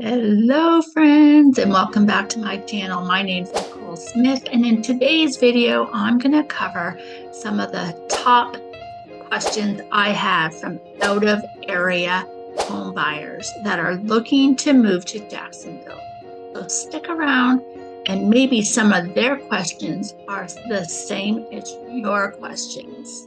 Hello friends, and welcome back to my channel. My name is Nicole Smith, and in today's video I'm going to cover some of the top questions I have from out of area home buyers that are looking to move to Jacksonville. So stick around, and maybe some of their questions are the same as your questions.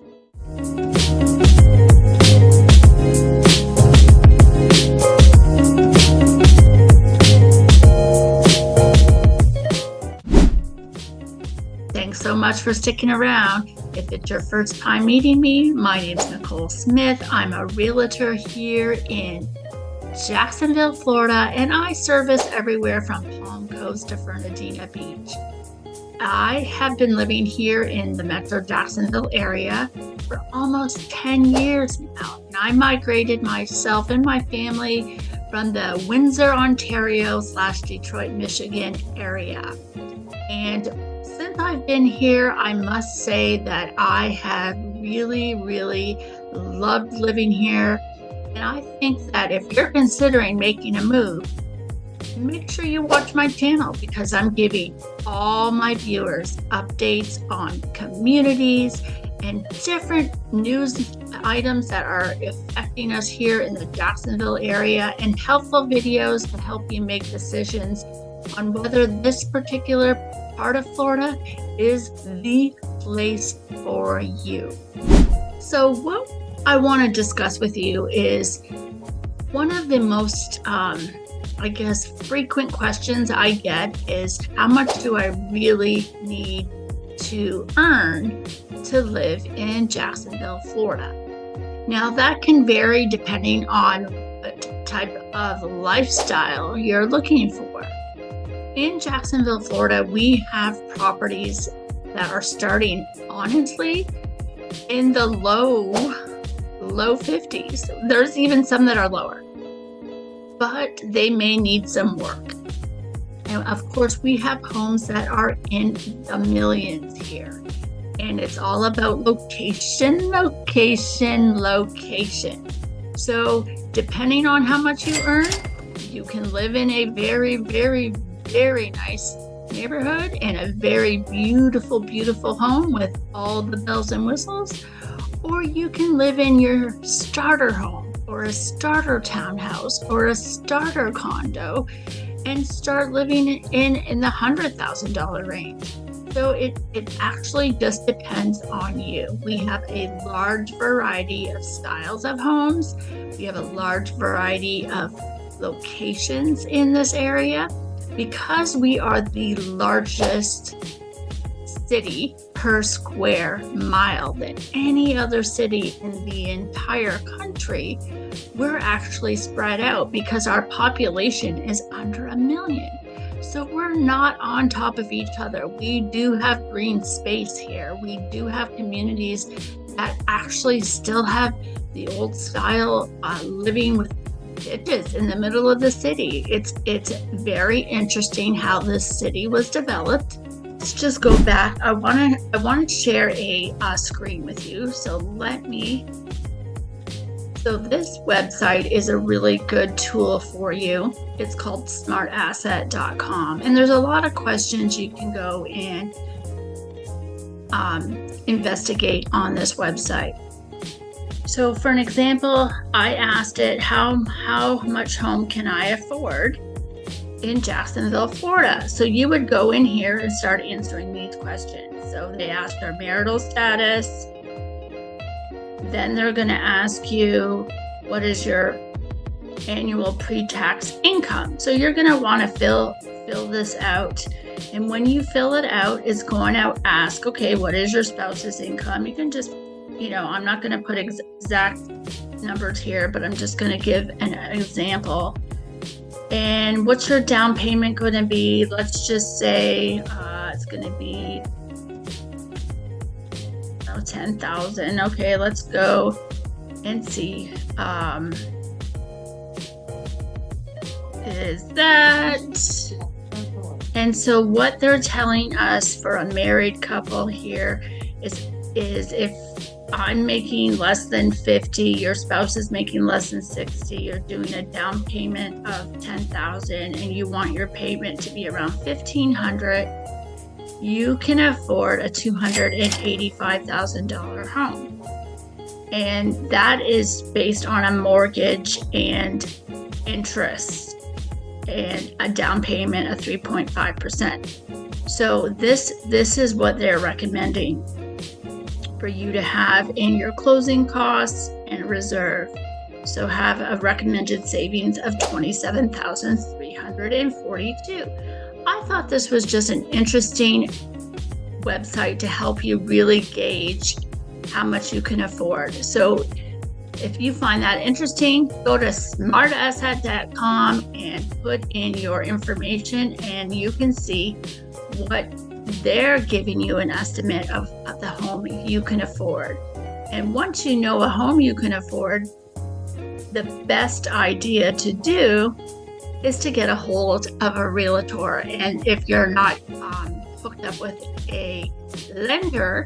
Thanks so much for sticking around. If it's your first time meeting me, my name is Nicole Smith. I'm a realtor here in Jacksonville, Florida, and I service everywhere from Palm Coast to Fernandina Beach. I have been living here in the Metro Jacksonville area for almost 10 years now. And I migrated myself and my family from the Windsor, Ontario / Detroit, Michigan area. And since I've been here, I must say that I have really loved living here. And I think that if you're considering making a move, make sure you watch my channel because I'm giving all my viewers updates on communities and different news items that are affecting us here in the Jacksonville area, and helpful videos to help you make decisions on whether this particular part of Florida is the place for you. So what I want to discuss with you is one of the most frequent questions I get is, how much do I really need to earn to live in Jacksonville, Florida? Now that can vary depending on what type of lifestyle you're looking for. In Jacksonville, Florida, we have properties that are starting, honestly, in the low 50s. There's even some that are lower, but they may need some work. And of course, we have homes that are in the millions here. And it's all about location. So depending on how much you earn, you can live in a very nice neighborhood and a very beautiful home with all the bells and whistles, or you can live in your starter home or a starter townhouse or a starter condo and start living in the $100,000 range. So it actually just depends on you. We have a large variety of styles of homes. We have a large variety of locations in this area. Because we are the largest city per square mile than any other city in the entire country, we're actually spread out because our population is under 1 million. So we're not on top of each other. We do have green space here. We do have communities that actually still have the old style living with ditches in the middle of the city. It's very interesting how this city was developed. Let's just go back. I want to share a screen with you. So this website is a really good tool for you. It's called smartasset.com, and there's a lot of questions you can go and investigate on this website. So for an example, I asked it, how much home can I afford in Jacksonville, Florida? So you would go in here and start answering these questions. So they asked our marital status. Then they're going to ask you, what is your annual pre-tax income? So you're going to want to fill this out. And when you fill it out, it's going to ask, okay, what is your spouse's income? You can just, I'm not going to put exact numbers here, but I'm just going to give an example. And what's your down payment going to be? Let's just say it's going to be $10,000. Okay, let's go and see. Is that? And so what they're telling us for a married couple here is if I'm making less than 50, your spouse is making less than 60, you're doing a down payment of 10,000 and you want your payment to be around 1,500, you can afford a $285,000 home. And that is based on a mortgage and interest and a down payment of 3.5%. So this is what they're recommending for you to have in your closing costs and reserve. So have a recommended savings of $27,342. I thought this was just an interesting website to help you really gauge how much you can afford. So if you find that interesting, go to smartasset.com and put in your information and you can see what they're giving you an estimate of the home you can afford. And once you know a home you can afford, the best idea to do is to get a hold of a realtor. And if you're not hooked up with a lender,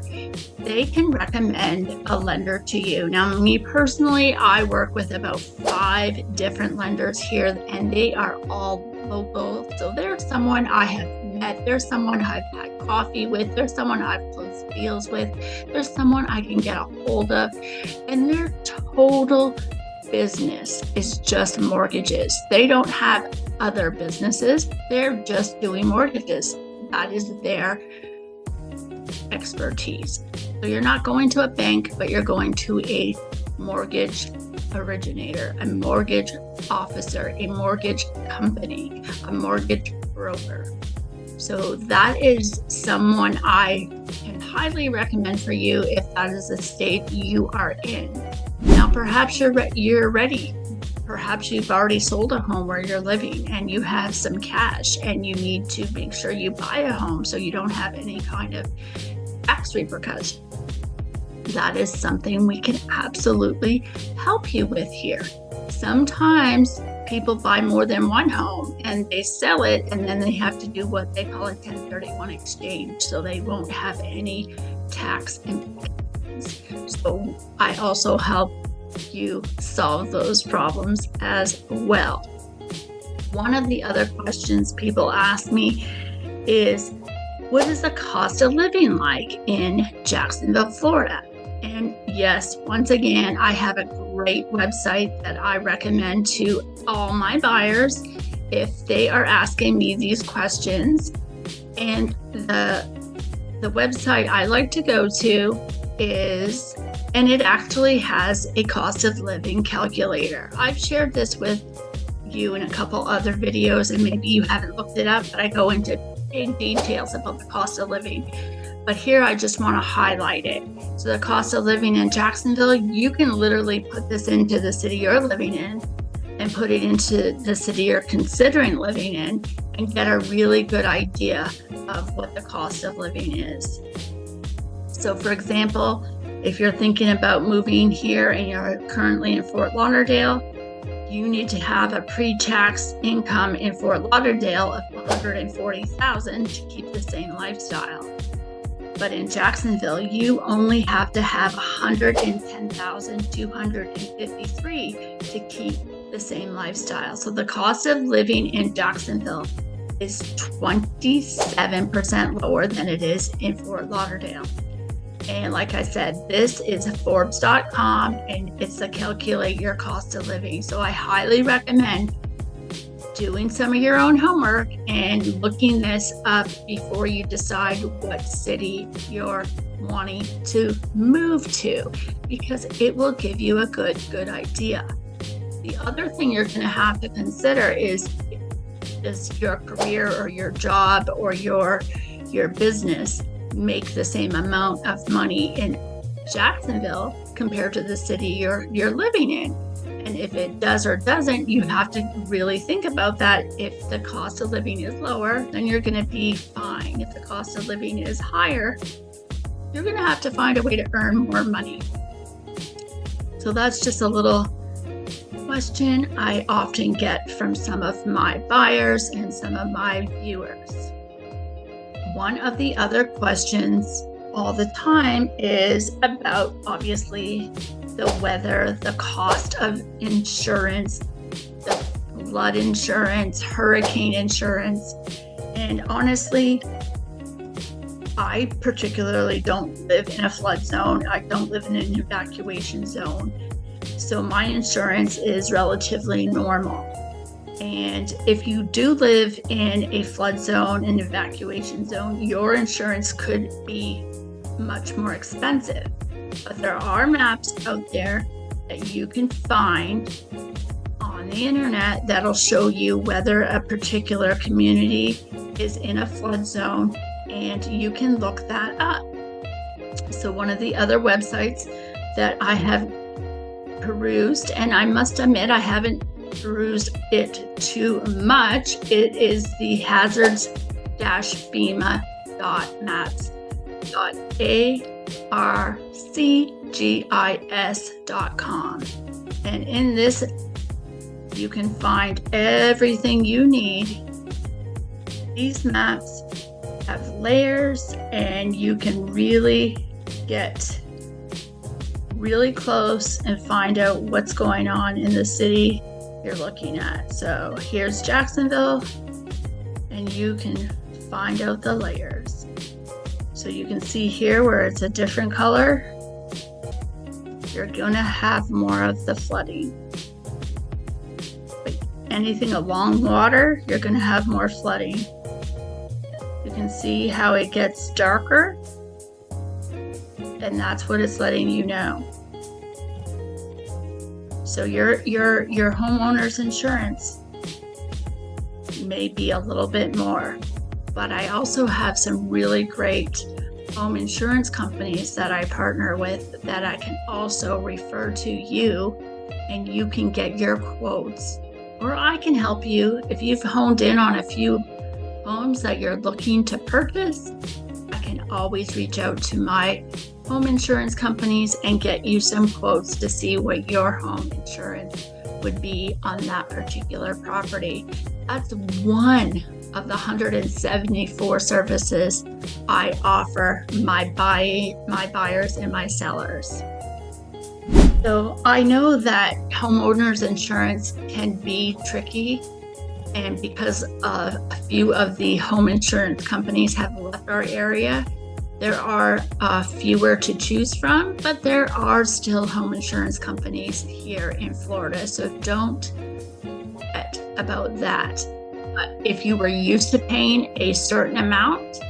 they can recommend a lender to you. Now, me personally, I work with about 5 different lenders here, and they are all local. So there's someone I have met, there's someone I've had coffee with, there's someone I've closed deals with, there's someone I can get a hold of, and their total business is just mortgages. They don't have other businesses, they're just doing mortgages. That is their expertise. So you're not going to a bank, but you're going to a mortgage originator, a mortgage officer, a mortgage company, a mortgage broker. So that is someone I can highly recommend for you if that is the state you are in. Now, perhaps you're ready. Perhaps you've already sold a home where you're living and you have some cash and you need to make sure you buy a home so you don't have any kind of tax repercussions. That is something we can absolutely help you with here. Sometimes people buy more than one home and they sell it and then they have to do what they call a 1031 exchange, so they won't have any tax implications. So I also help you solve those problems as well. One of the other questions people ask me is, what is the cost of living like in Jacksonville, Florida? And yes, once again, I have a great website that I recommend to all my buyers if they are asking me these questions. And the website I like to go to is, and it actually has a cost of living calculator. I've shared this with you in a couple other videos, and maybe you haven't looked it up, but I go into big details about the cost of living. But here I just want to highlight it. So the cost of living in Jacksonville, you can literally put this into the city you're living in and put it into the city you're considering living in and get a really good idea of what the cost of living is. So for example, if you're thinking about moving here and you're currently in Fort Lauderdale, you need to have a pre-tax income in Fort Lauderdale of $140,000 to keep the same lifestyle. But in Jacksonville, you only have to have $110,253 to keep the same lifestyle. So the cost of living in Jacksonville is 27% lower than it is in Fort Lauderdale. And like I said, this is Forbes.com and it's to calculate your cost of living. So I highly recommend doing some of your own homework and looking this up before you decide what city you're wanting to move to, because it will give you a good idea. The other thing you're going to have to consider is, does your career or your job or your business make the same amount of money in Jacksonville compared to the city you're living in? And if it does or doesn't, you have to really think about that. If the cost of living is lower, then you're going to be fine. If the cost of living is higher, you're going to have to find a way to earn more money. So that's just a little question I often get from some of my buyers and some of my viewers. One of the other questions all the time is about, obviously, the weather, the cost of insurance, the flood insurance, hurricane insurance. And honestly, I particularly don't live in a flood zone. I don't live in an evacuation zone. So my insurance is relatively normal. And if you do live in a flood zone, an evacuation zone, your insurance could be much more expensive. But there are maps out there that you can find on the internet that'll show you whether a particular community is in a flood zone, and you can look that up. So one of the other websites that I have perused, and I must admit I haven't perused it too much, it is the hazards-fema.maps.arcgis.com. And in this, you can find everything you need. These maps have layers, and you can really get really close and find out what's going on in the city you're looking at. So here's Jacksonville, and you can find out the layers. So you can see here where it's a different color, you're gonna have more of the flooding. But anything along water, you're gonna have more flooding. You can see how it gets darker, and that's what it's letting you know. So your homeowner's insurance may be a little bit more, but I also have some really great home insurance companies that I partner with that I can also refer to you, and you can get your quotes, or I can help you if you've honed in on a few homes that you're looking to purchase. I can always reach out to my home insurance companies and get you some quotes to see what your home insurance would be on that particular property. That's one of the 174 services I offer my buyers and my sellers. So I know that homeowners insurance can be tricky, and because a few of the home insurance companies have left our area, there are fewer to choose from, but there are still home insurance companies here in Florida, so don't fret about that. But if you were used to paying a certain amount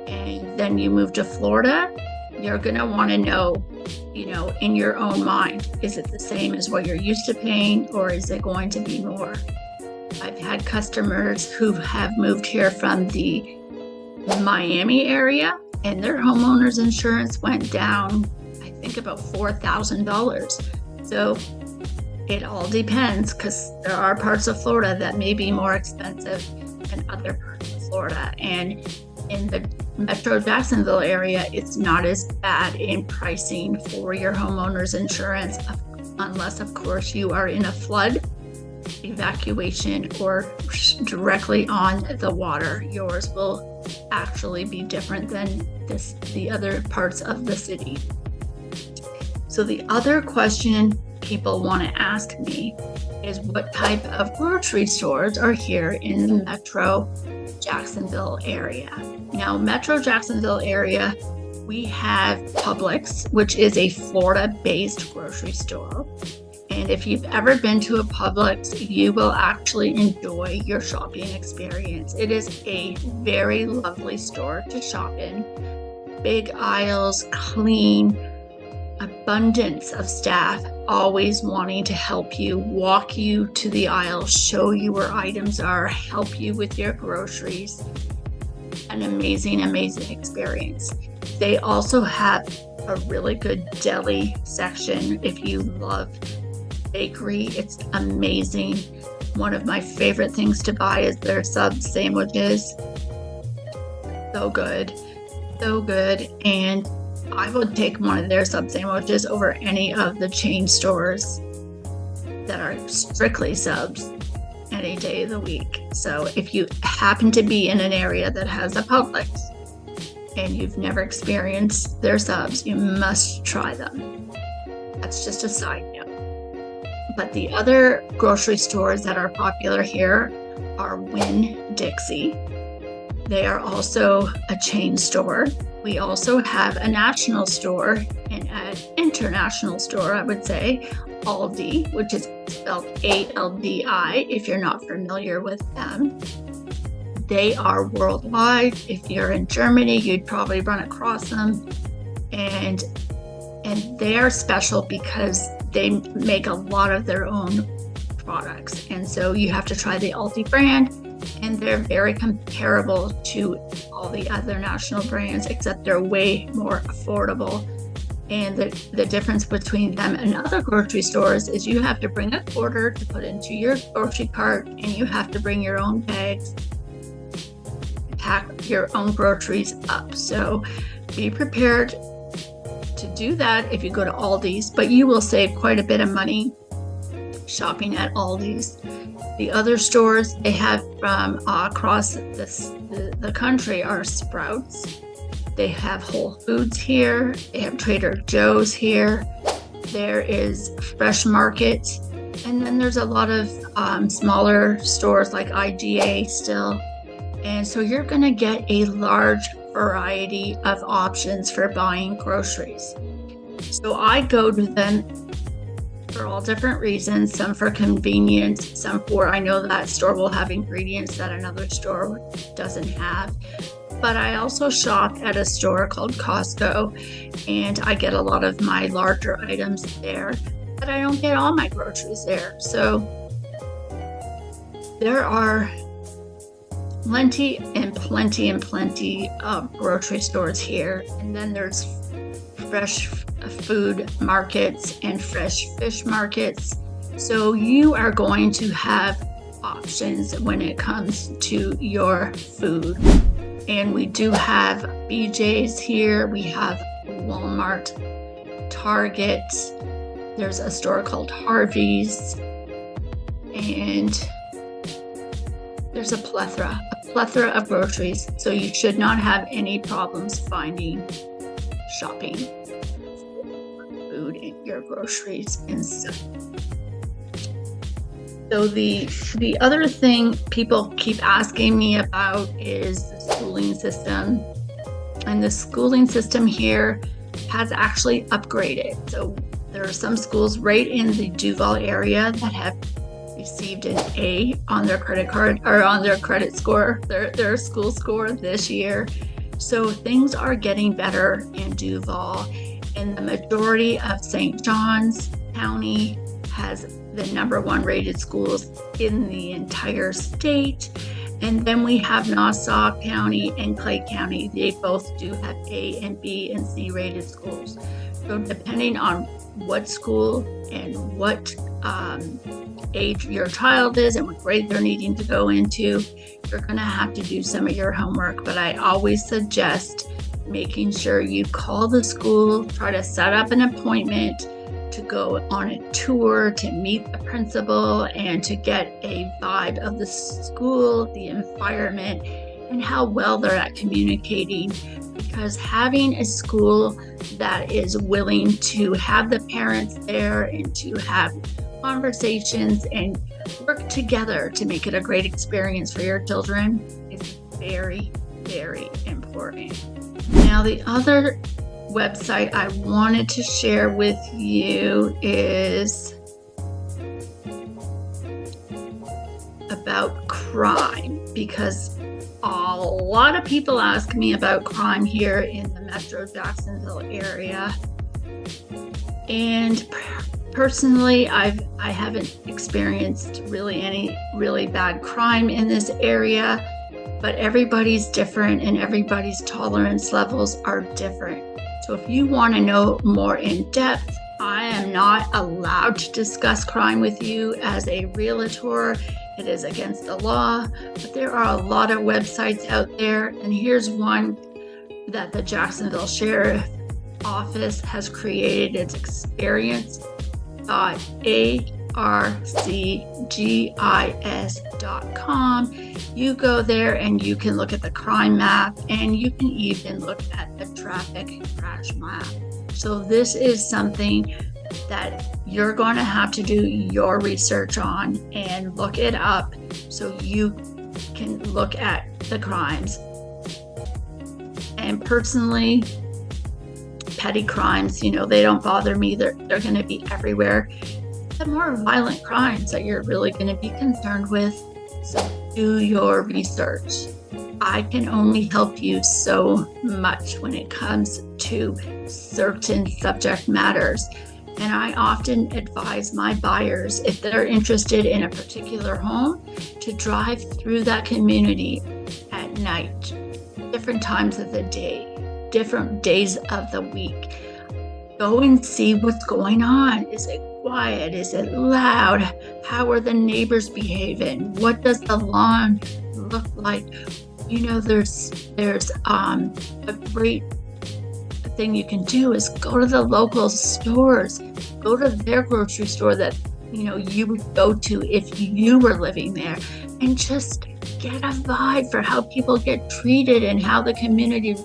and then you move to Florida, you're gonna wanna know, in your own mind, is it the same as what you're used to paying, or is it going to be more? I've had customers who have moved here from the Miami area, and their homeowner's insurance went down, I think, about $4,000. So it all depends, because there are parts of Florida that may be more expensive than other parts of Florida. And in the Metro Jacksonville area, it's not as bad in pricing for your homeowner's insurance, unless, of course, you are in a flood, evacuation, or directly on the water. Yours will actually be different than the other parts of the city. So the other question people want to ask me is what type of grocery stores are here in the Metro Jacksonville area. Now, Metro Jacksonville area, we have Publix, which is a Florida-based grocery store. And if you've ever been to a Publix, you will actually enjoy your shopping experience. It is a very lovely store to shop in. Big aisles, clean, abundance of staff always wanting to help you, walk you to the aisle, show you where items are, help you with your groceries. An amazing, amazing experience. They also have a really good deli section if you love bakery. It's amazing. One of my favorite things to buy is their sub sandwiches. So good, so good. And I would take one of their sub sandwiches over any of the chain stores that are strictly subs any day of the week. So if you happen to be in an area that has a Publix, and you've never experienced their subs, you must try them. That's just a side note. But the other grocery stores that are popular here are Winn-Dixie. They are also a chain store. We also have a national store and an international store, I would say, Aldi, which is spelled A-L-D-I, if you're not familiar with them. They are worldwide. If you're in Germany, you'd probably run across them. And they are special because they make a lot of their own products. And so you have to try the Aldi brand, and they're very comparable to all the other national brands, except they're way more affordable. And the difference between them and other grocery stores is you have to bring a quarter to put into your grocery cart, and you have to bring your own bags, pack your own groceries up. So be prepared to do that if you go to Aldi's, but you will save quite a bit of money shopping at Aldi's. The other stores they have from across the country are Sprouts. They have Whole Foods here. They have Trader Joe's here. There is Fresh Market. And then there's a lot of smaller stores like IGA still. And so you're going to get a large variety of options for buying groceries. So I go to them for all different reasons, some for convenience, some for I know that store will have ingredients that another store doesn't have. But I also shop at a store called Costco, and I get a lot of my larger items there, but I don't get all my groceries there. So there are plenty of grocery stores here. And then there's fresh food markets and fresh fish markets. So you are going to have options when it comes to your food. And we do have BJ's here. We have Walmart, Target. There's a store called Harvey's. And there's a plethora of groceries. So you should not have any problems finding shopping food in your groceries and stuff. So the other thing people keep asking me about is the schooling system. And the schooling system here has actually upgraded. So there are some schools right in the Duval area that have received an A on their credit card or on their credit score, their school score this year. So things are getting better in Duval, and the majority of St. Johns County has the #1 rated schools in the entire state. And then we have Nassau County and Clay County. They both do have A and B and C rated schools. So depending on what school and what age your child is and what grade they're needing to go into, you're going to have to do some of your homework. But I always suggest making sure you call the school, try to set up an appointment to go on a tour, to meet the principal, and to get a vibe of the school, the environment, and how well they're at communicating. Because having a school that is willing to have the parents there and to have conversations and work together to make it a great experience for your children is very, very important. Now, the other website I wanted to share with you is about crime, because a lot of people ask me about crime here in the Metro Jacksonville area. And personally, I haven't experienced really any really bad crime in this area, but everybody's different and everybody's tolerance levels are different. So if you want to know more in depth, I am not allowed to discuss crime with you as a realtor. It is against the law, but there are a lot of websites out there. And here's one that the Jacksonville Sheriff Office has created. It's experience.ajs.gov. rcgis.com. You go there and you can look at the crime map, and you can even look at the traffic crash map. So this is something that you're going to have to do your research on and look it up so you can look at the crimes. And personally, petty crimes, they don't bother me. They're going to be everywhere. The more violent crimes that you're really going to be concerned with, so do your research. I can only help you so much when it comes to certain subject matters. And I often advise my buyers, if they're interested in a particular home, to drive through that community at night, different times of the day, different days of the week. Go and see what's going on. Is it quiet? Is it loud? How are the neighbors behaving? What does the lawn look like? There's a great thing you can do is go to the local stores, go to their grocery store that you would go to if you were living there, and just get a vibe for how people get treated and how the community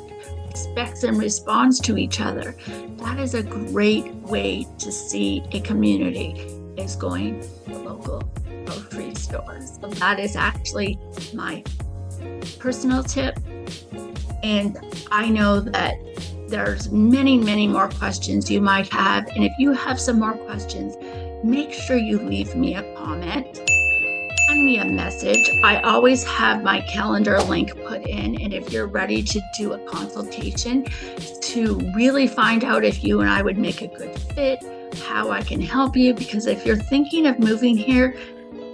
respects and responds to each other. That is a great way to see a community, is going to local grocery stores. So that is actually my personal tip. And I know that there's many, many more questions you might have. And if you have some more questions, make sure you leave me a comment. Send me a message. I always have my calendar link put in. And if you're ready to do a consultation to really find out if you and I would make a good fit, how I can help you, because if you're thinking of moving here,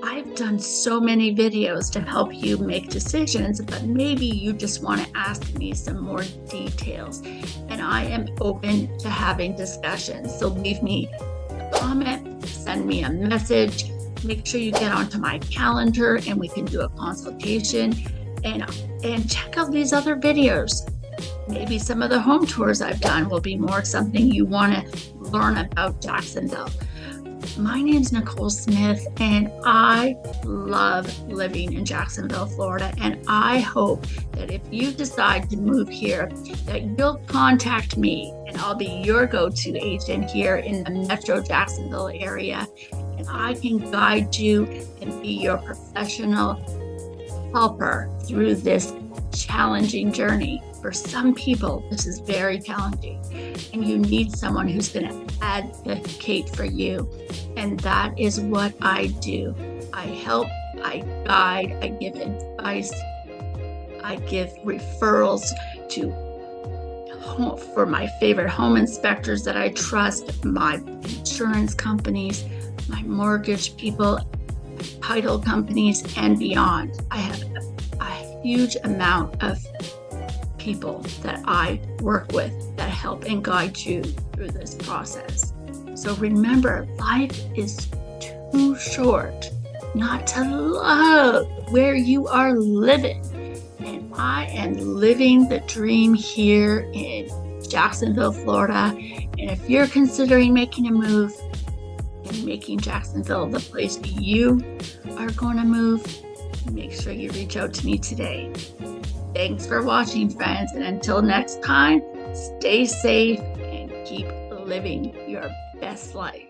I've done so many videos to help you make decisions, but maybe you just want to ask me some more details, and I am open to having discussions. So leave me a comment, send me a message, make sure you get onto my calendar and we can do a consultation, and check out these other videos. Maybe some of the home tours I've done will be more something you want to learn about Jacksonville. My name's Nicole Smith, and I love living in Jacksonville, Florida. And I hope that if you decide to move here, that you'll contact me, and I'll be your go-to agent here in the Metro Jacksonville area. And I can guide you and be your professional helper through this challenging journey. For some people, this is very challenging, and you need someone who's going to advocate for you. And that is what I do. I help, I guide, I give advice, I give referrals for my favorite home inspectors that I trust, my insurance companies, my mortgage people, title companies, and beyond. I have a huge amount of people that I work with that help and guide you through this process. So remember, life is too short not to love where you are living. And I am living the dream here in Jacksonville, Florida. And if you're considering making a move and making Jacksonville the place you are going to move, make sure you reach out to me today. Thanks for watching, friends, and until next time, stay safe and keep living your best life.